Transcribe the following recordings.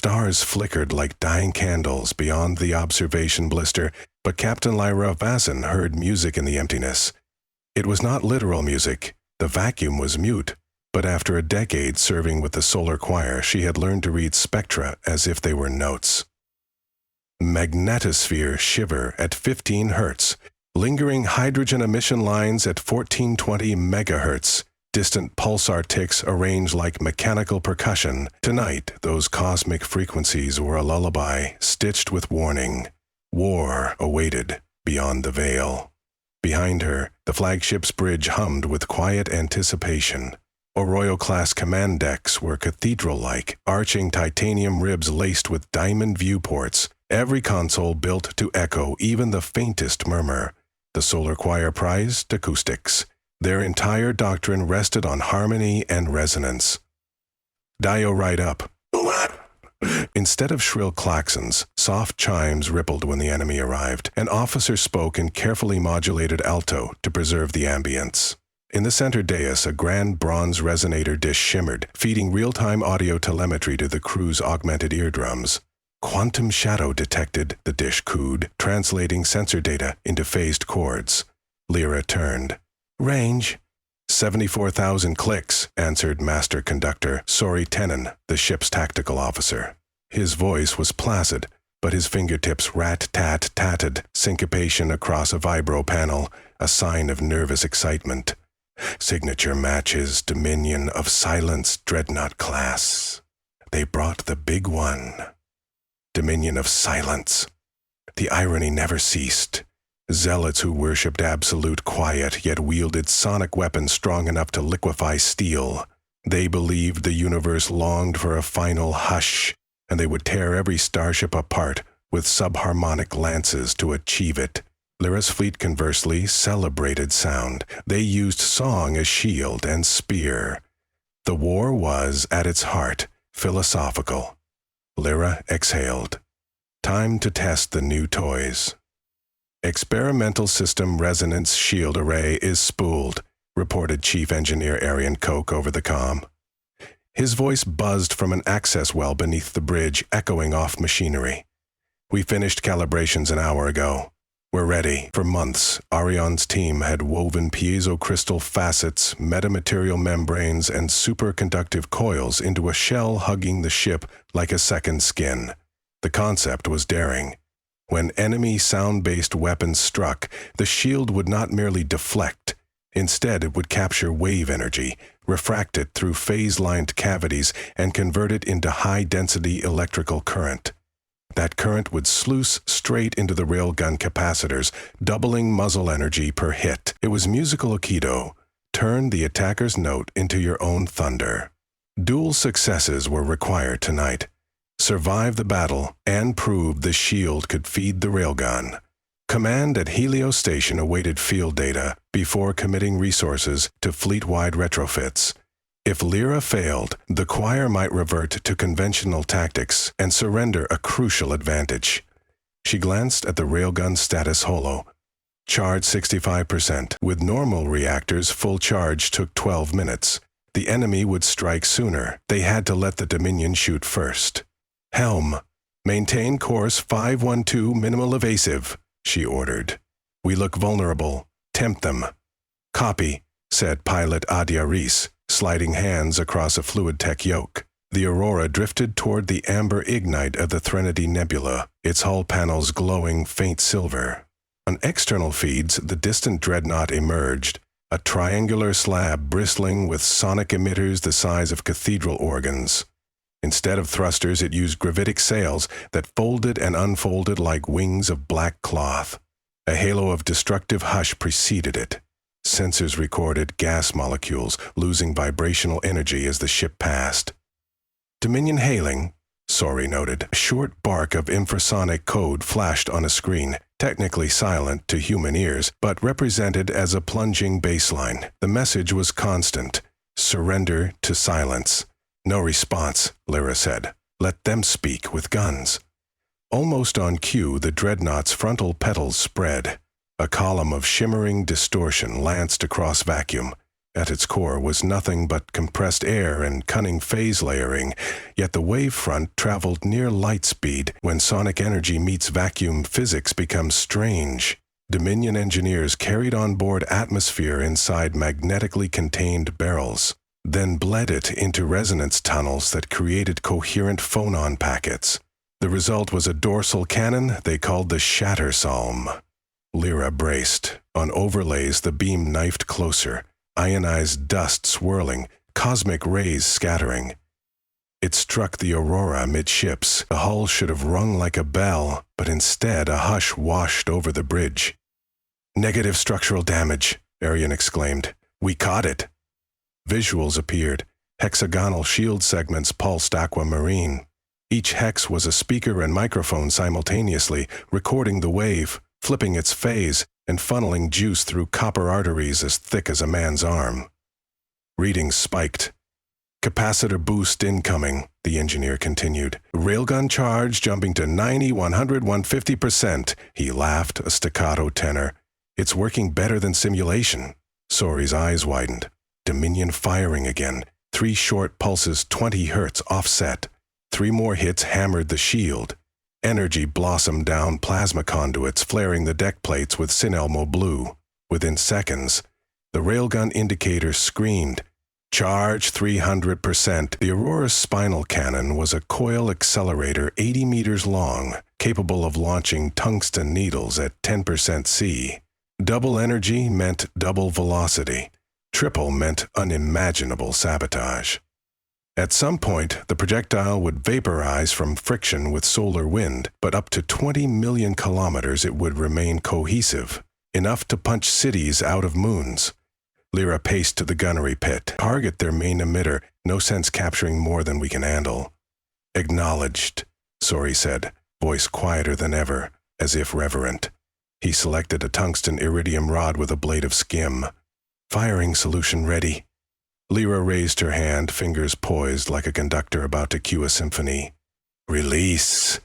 Stars flickered like dying candles beyond the observation blister, but Captain Lyra Vassen heard music in the emptiness. It was not literal music. The vacuum was mute, but after a decade serving with the solar choir, she had learned to read spectra as if they were notes. Magnetosphere shiver at 15 Hz, lingering hydrogen emission lines at 1420 MHz. Distant pulsar ticks arranged like mechanical percussion. Tonight, those cosmic frequencies were a lullaby stitched with warning. War awaited beyond the veil. Behind her, the flagship's bridge hummed with quiet anticipation. Arroyo-class command decks were cathedral-like, arching titanium ribs laced with diamond viewports, every console built to echo even the faintest murmur. The solar choir prized acoustics. Their entire doctrine rested on harmony and resonance. Dio right up. Instead of shrill klaxons, soft chimes rippled when the enemy arrived. An officer spoke in carefully modulated alto to preserve the ambience. In the center dais, a grand bronze resonator dish shimmered, feeding real-time audio telemetry to the crew's augmented eardrums. Quantum shadow detected, the dish cooed, translating sensor data into phased chords. Lyra turned. Range? 74,000 clicks, answered Master Conductor Sori Tenon, the ship's tactical officer. His voice was placid, but his fingertips rat-tat-tatted, syncopation across a vibro panel, a sign of nervous excitement. Signature matches Dominion of Silence Dreadnought class. They brought the big one. Dominion of Silence. The irony never ceased. Zealots who worshipped absolute quiet yet wielded sonic weapons strong enough to liquefy steel. They believed the universe longed for a final hush, and they would tear every starship apart with subharmonic lances to achieve it. Lyra's fleet, conversely, celebrated sound. They used song as shield and spear. The war was, at its heart, philosophical. Lyra exhaled. Time to test the new toys. Experimental System Resonance Shield Array is spooled, reported Chief Engineer Arian Koch over the comm. His voice buzzed from an access well beneath the bridge, echoing off machinery. We finished calibrations an hour ago. We're ready. For months, Arion's team had woven piezo-crystal facets, metamaterial membranes, and superconductive coils into a shell hugging the ship like a second skin. The concept was daring. When enemy sound-based weapons struck, the shield would not merely deflect. Instead, it would capture wave energy, refract it through phase-lined cavities, and convert it into high-density electrical current. That current would sluice straight into the railgun capacitors, doubling muzzle energy per hit. It was musical aikido. Turn the attacker's note into your own thunder. Dual successes were required tonight. Survive the battle and prove the shield could feed the railgun. Command at Helios Station awaited field data before committing resources to fleet-wide retrofits. If Lyra failed, the choir might revert to conventional tactics and surrender a crucial advantage. She glanced at the railgun status holo. Charge 65%. With normal reactors, full charge took 12 minutes. The enemy would strike sooner. They had to let the Dominion shoot first. Helm, maintain course 512 minimal evasive, she ordered. We look vulnerable. Tempt them. Copy, said pilot Adia Reese, sliding hands across a fluid tech yoke. The Aurora drifted toward the amber ignite of the Threnody Nebula, its hull panels glowing faint silver. On external feeds, the distant dreadnought emerged, a triangular slab bristling with sonic emitters the size of cathedral organs. Instead of thrusters, it used gravitic sails that folded and unfolded like wings of black cloth. A halo of destructive hush preceded it. Sensors recorded gas molecules losing vibrational energy as the ship passed. Dominion hailing, Sori noted. A short bark of infrasonic code flashed on a screen, technically silent to human ears, but represented as a plunging baseline. The message was constant. Surrender to silence. No response, Lyra said. Let them speak with guns. Almost on cue, the dreadnought's frontal petals spread. A column of shimmering distortion lanced across vacuum. At its core was nothing but compressed air and cunning phase layering, yet the wave front traveled near light speed. When sonic energy meets vacuum, physics becomes strange. Dominion engineers carried on board atmosphere inside magnetically contained barrels, then bled it into resonance tunnels that created coherent phonon packets. The result was a dorsal cannon they called the Shatter Psalm. Lyra braced. On overlays, the beam knifed closer, ionized dust swirling, cosmic rays scattering. It struck the Aurora midships. The hull should have rung like a bell, but instead a hush washed over the bridge. "Negative structural damage," Arian exclaimed. "We caught it." Visuals appeared. Hexagonal shield segments pulsed aquamarine. Each hex was a speaker and microphone simultaneously, recording the wave, flipping its phase, and funneling juice through copper arteries as thick as a man's arm. Readings spiked. "Capacitor boost incoming," the engineer continued. "Railgun charge jumping to 90, 100, 150%. He laughed, a staccato tenor. "It's working better than simulation." Sori's eyes widened. Dominion firing again. 3 short pulses, 20 hertz offset. 3 more hits hammered the shield. Energy blossomed down plasma conduits, flaring the deck plates with Sinelmo blue. Within seconds, the railgun indicator screamed, "Charge 300%. The Aurora's spinal cannon was a coil accelerator 80 meters long, capable of launching tungsten needles at 10% C. Double energy meant double velocity. Triple meant unimaginable sabotage. At some point, the projectile would vaporize from friction with solar wind, but up to 20 million kilometers it would remain cohesive, enough to punch cities out of moons. Lyra paced to the gunnery pit. "Target their main emitter. No sense capturing more than we can handle." "Acknowledged," Sori said, voice quieter than ever, as if reverent. He selected a tungsten iridium rod with a blade of skim. "Firing solution ready." Lyra raised her hand, fingers poised like a conductor about to cue a symphony. "Release."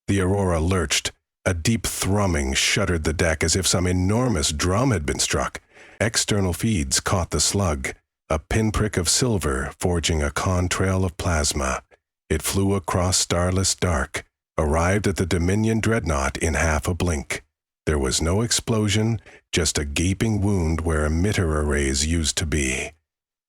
The Aurora lurched. A deep thrumming shuddered the deck as if some enormous drum had been struck. External feeds caught the slug, a pinprick of silver forging a contrail of plasma. It flew across starless dark, arrived at the Dominion dreadnought in half a blink. There was no explosion, just a gaping wound where emitter arrays used to be.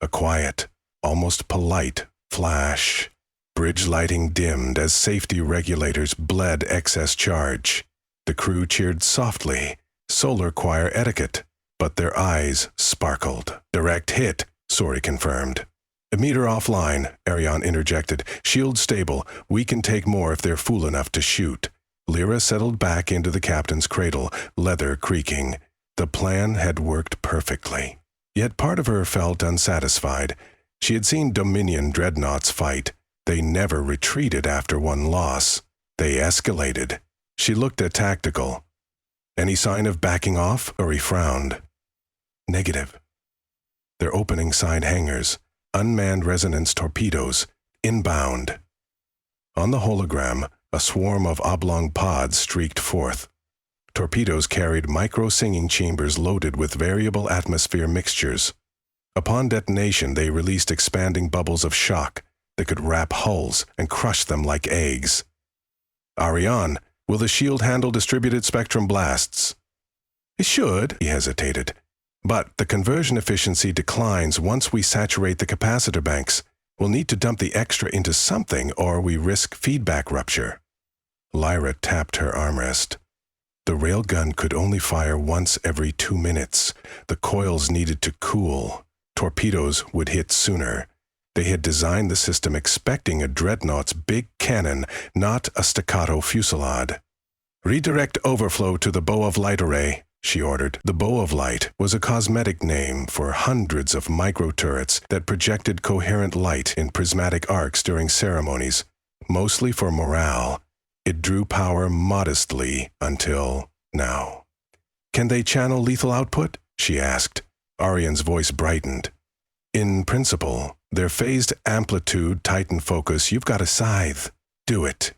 A quiet, almost polite flash. Bridge lighting dimmed as safety regulators bled excess charge. The crew cheered softly, solar choir etiquette, but their eyes sparkled. "Direct hit," Sori confirmed. "Emitter offline," Ariane interjected. "Shield stable. We can take more if they're fool enough to shoot." Lyra settled back into the captain's cradle, leather creaking. The plan had worked perfectly. Yet part of her felt unsatisfied. She had seen Dominion dreadnoughts fight. They never retreated after one loss. They escalated. She looked at Tactical. "Any sign of backing off?" Uri frowned. "Negative." They're opening side hangars. Unmanned resonance torpedoes. Inbound. On the hologram, a swarm of oblong pods streaked forth. Torpedoes carried micro-singing chambers loaded with variable atmosphere mixtures. Upon detonation, they released expanding bubbles of shock that could wrap hulls and crush them like eggs. "Ariane, will the shield handle distributed spectrum blasts?" "It should," he hesitated. "But the conversion efficiency declines once we saturate the capacitor banks. We'll need to dump the extra into something or we risk feedback rupture." Lyra tapped her armrest. The railgun could only fire once every 2 minutes. The coils needed to cool. Torpedoes would hit sooner. They had designed the system expecting a dreadnought's big cannon, not a staccato fusillade. "Redirect overflow to the bow of light array," she ordered. The bow of light was a cosmetic name for hundreds of micro-turrets that projected coherent light in prismatic arcs during ceremonies, mostly for morale. It drew power modestly until now. "Can they channel lethal output?" she asked. Arian's voice brightened. "In principle, their phased amplitude, tighten focus, you've got a scythe. Do it."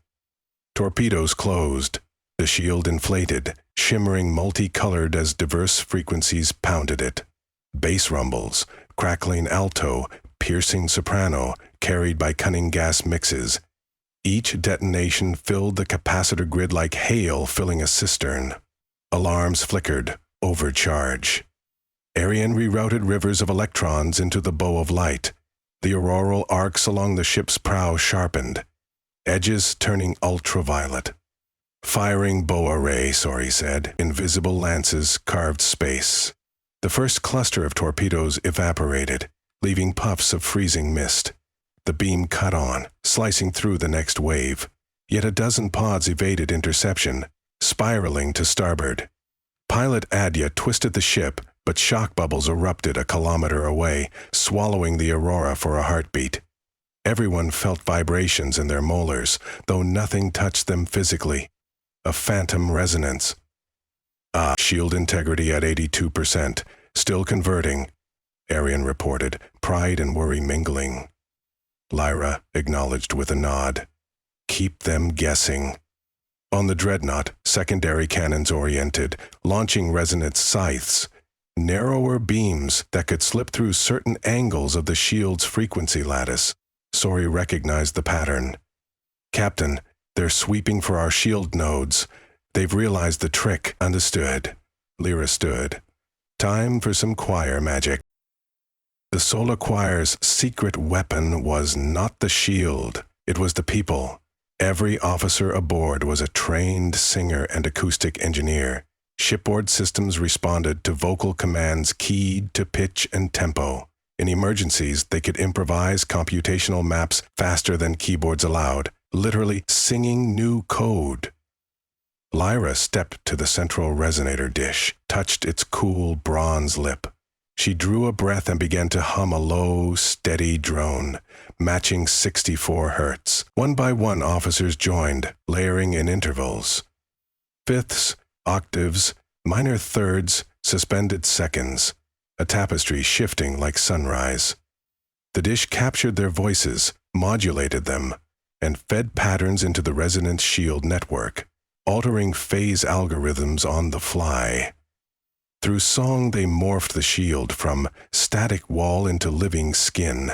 Torpedoes closed. The shield inflated, shimmering multicolored as diverse frequencies pounded it. Bass rumbles, crackling alto, piercing soprano, carried by cunning gas mixes. Each detonation filled the capacitor grid like hail filling a cistern. Alarms flickered. Overcharge. Arian rerouted rivers of electrons into the bow of light. The auroral arcs along the ship's prow sharpened, edges turning ultraviolet. Firing bow array, Sori said. Invisible lances carved space. The first cluster of torpedoes evaporated, leaving puffs of freezing mist. The beam cut on, slicing through the next wave. Yet a dozen pods evaded interception, spiraling to starboard. Pilot Adya twisted the ship, but shock bubbles erupted a kilometer away, swallowing the Aurora for a heartbeat. Everyone felt vibrations in their molars, though nothing touched them physically. A phantom resonance. Shield integrity at 82%, still converting, Arian reported, pride and worry mingling. Lyra acknowledged with a nod. Keep them guessing. On the dreadnought, secondary cannons oriented, launching resonance scythes, narrower beams that could slip through certain angles of the shield's frequency lattice. Sori recognized the pattern. Captain, they're sweeping for our shield nodes. They've realized the trick. Understood. Lyra stood. Time for some choir magic. The Solar Choir's secret weapon was not the shield. It was the people. Every officer aboard was a trained singer and acoustic engineer. Shipboard systems responded to vocal commands keyed to pitch and tempo. In emergencies, they could improvise computational maps faster than keyboards allowed, literally singing new code. Lyra stepped to the central resonator dish, touched its cool bronze lip. She drew a breath and began to hum a low, steady drone, matching 64 hertz. One by one, officers joined, layering in intervals. Fifths, octaves, minor thirds, suspended seconds, a tapestry shifting like sunrise. The dish captured their voices, modulated them, and fed patterns into the resonance shield network, altering phase algorithms on the fly. Through song, they morphed the shield from static wall into living skin,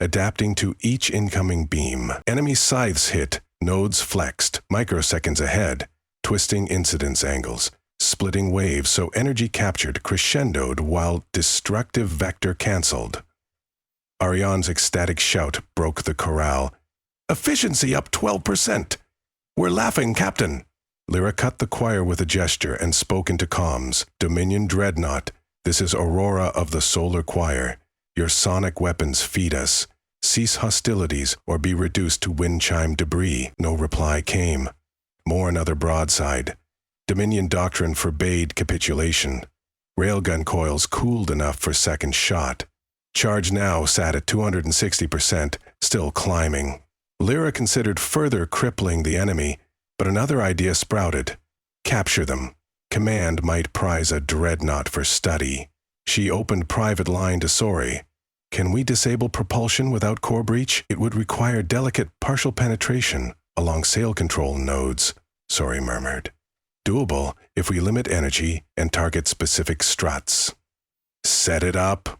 adapting to each incoming beam. Enemy scythes hit, nodes flexed, microseconds ahead, twisting incidence angles, splitting waves so energy captured crescendoed while destructive vector canceled. Ariane's ecstatic shout broke the chorale. Efficiency up 12%. We're laughing, Captain. Lyra cut the choir with a gesture and spoke into comms. Dominion Dreadnought, this is Aurora of the Solar Choir. Your sonic weapons feed us. Cease hostilities or be reduced to wind chime debris. No reply came. More another broadside. Dominion doctrine forbade capitulation. Railgun coils cooled enough for second shot. Charge now sat at 260%, still climbing. Lyra considered further crippling the enemy, but another idea sprouted. Capture them. Command might prize a dreadnought for study. She opened private line to Sori. Can we disable propulsion without core breach? It would require delicate partial penetration along sail control nodes, Sori murmured. Doable if we limit energy and target specific struts. Set it up.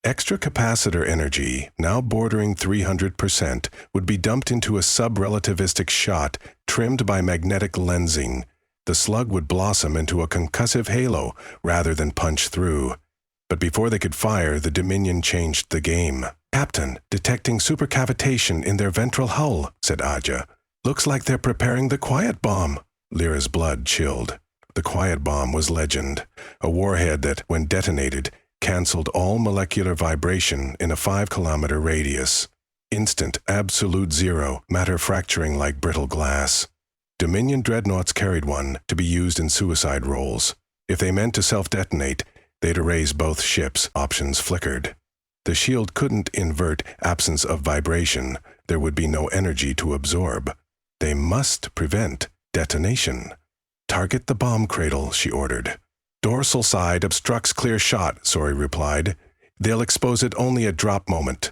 Extra capacitor energy, now bordering 300%, would be dumped into a sub-relativistic shot trimmed by magnetic lensing. The slug would blossom into a concussive halo rather than punch through. But before they could fire, the Dominion changed the game. Captain, detecting supercavitation in their ventral hull, said Adya. Looks like they're preparing the quiet bomb. Lyra's blood chilled. The quiet bomb was legend, a warhead that, when detonated, canceled all molecular vibration in a 5-kilometer radius. Instant, absolute zero, matter fracturing like brittle glass. Dominion dreadnoughts carried one to be used in suicide roles. If they meant to self-detonate, they'd erase both ships. Options flickered. The shield couldn't invert absence of vibration. There would be no energy to absorb. They must prevent detonation. Target the bomb cradle, she ordered. Dorsal side obstructs clear shot, Sori replied. They'll expose it only at drop moment.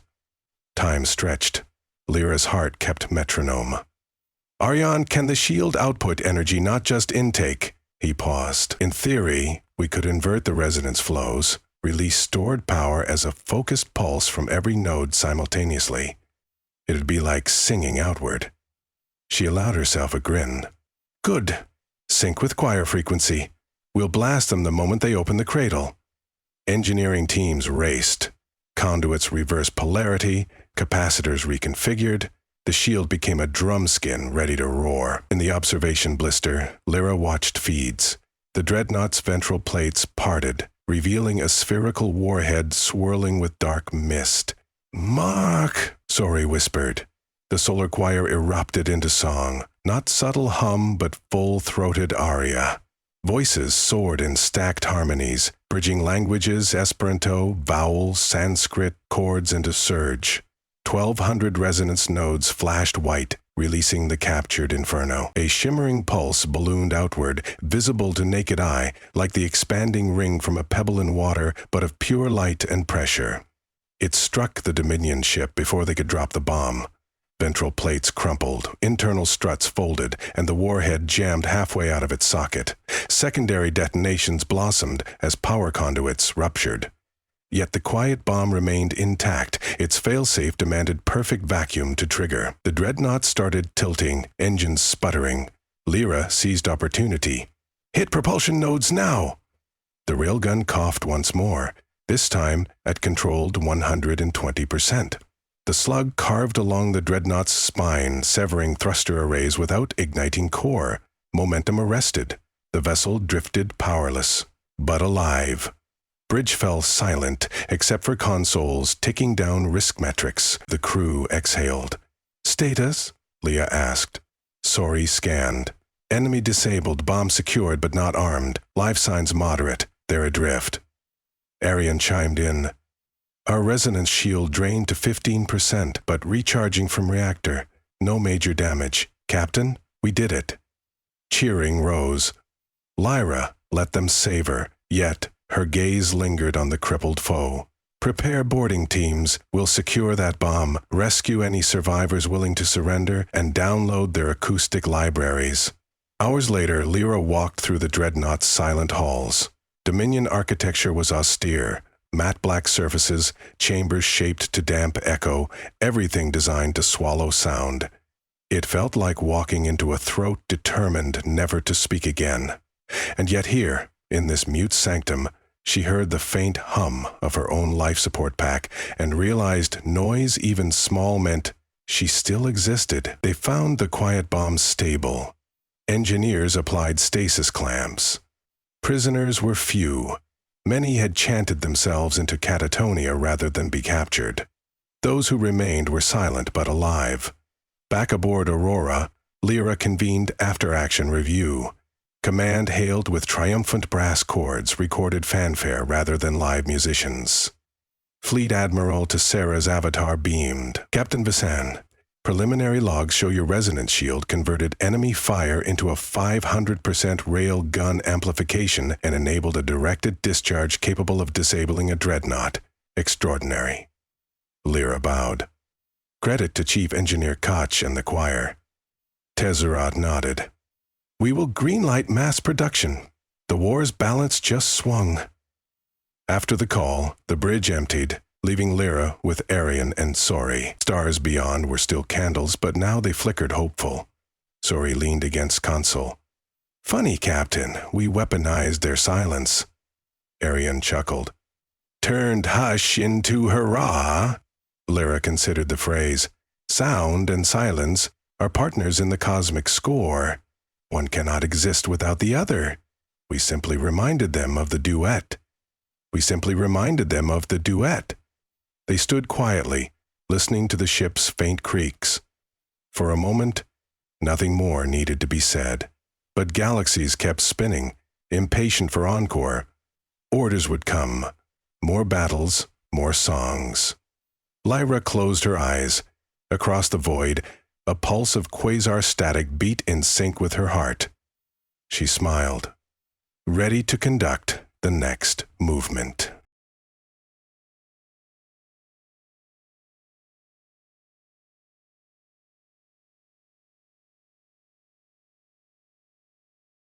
Time stretched. Lyra's heart kept metronome. Ariane, can the shield output energy, not just intake? He paused. In theory, we could invert the resonance flows. release stored power as a focused pulse from every node simultaneously. It'd be like singing outward. She allowed herself a grin. Good. Sync with choir frequency. We'll blast them the moment they open the cradle. Engineering teams raced. Conduits reversed polarity, capacitors reconfigured. The shield became a drum skin ready to roar. In the observation blister, Lyra watched feeds. The dreadnought's ventral plates parted, revealing a spherical warhead swirling with dark mist. "Mark," Sori whispered. The solar choir erupted into song, not subtle hum but full-throated aria. Voices soared in stacked harmonies, bridging languages, Esperanto, vowels, Sanskrit, chords into surge. 1,200 resonance nodes flashed white, releasing the captured inferno. A shimmering pulse ballooned outward, visible to naked eye, like the expanding ring from a pebble in water, but of pure light and pressure. It struck the Dominion ship before they could drop the bomb. Ventral plates crumpled, internal struts folded, and the warhead jammed halfway out of its socket. Secondary detonations blossomed as power conduits ruptured. Yet the quiet bomb remained intact. Its failsafe demanded perfect vacuum to trigger. The dreadnought started tilting, engines sputtering. Lyra seized opportunity. "Hit propulsion nodes now!" The railgun coughed once more, this time at controlled 120%. The slug carved along the dreadnought's spine, severing thruster arrays without igniting core. Momentum arrested. The vessel drifted powerless, but alive. Bridge fell silent, except for consoles ticking down risk metrics. The crew exhaled. "Status?" Leah asked. Sori scanned. "Enemy disabled, bomb secured but not armed. Life signs moderate. They're adrift." Arian chimed in. "Our resonance shield drained to 15%, but recharging from reactor. No major damage. Captain, we did it." Cheering rose. Lyra let them savor, yet her gaze lingered on the crippled foe. "Prepare boarding teams. We'll secure that bomb, rescue any survivors willing to surrender, and download their acoustic libraries." Hours later, Lyra walked through the dreadnought's silent halls. Dominion architecture was austere. Matte black surfaces, chambers shaped to damp echo, everything designed to swallow sound. It felt like walking into a throat determined never to speak again. And yet here, in this mute sanctum, she heard the faint hum of her own life support pack and realized noise even small meant she still existed. They found the quiet bomb stable. Engineers applied stasis clamps. Prisoners were few. Many had chanted themselves into catatonia rather than be captured. Those who remained were silent but alive. Back aboard Aurora, Lyra convened after-action review. Command hailed with triumphant brass chords, recorded fanfare rather than live musicians. Fleet Admiral Tessera's avatar beamed. "Captain Visan, preliminary logs show your resonance shield converted enemy fire into a 500% rail gun amplification and enabled a directed discharge capable of disabling a dreadnought. Extraordinary." Lyra bowed. Credit to Chief Engineer Koch and the choir. Tezzeret nodded. "We will greenlight mass production. The war's balance just swung." After the call, the bridge emptied, leaving Lyra with Arian and Sori. Stars beyond were still candles, but now they flickered hopeful. Sori leaned against console. "Funny, Captain, we weaponized their silence." Arian chuckled. "Turned hush into hurrah." Lyra considered the phrase. "Sound and silence are partners in the cosmic score. One cannot exist without the other. We simply reminded them of the duet. They stood quietly, listening to the ship's faint creaks. For a moment, nothing more needed to be said. But galaxies kept spinning, impatient for encore. Orders would come. More battles, more songs. Lyra closed her eyes. Across the void, a pulse of quasar static beat in sync with her heart. She smiled, ready to conduct the next movement.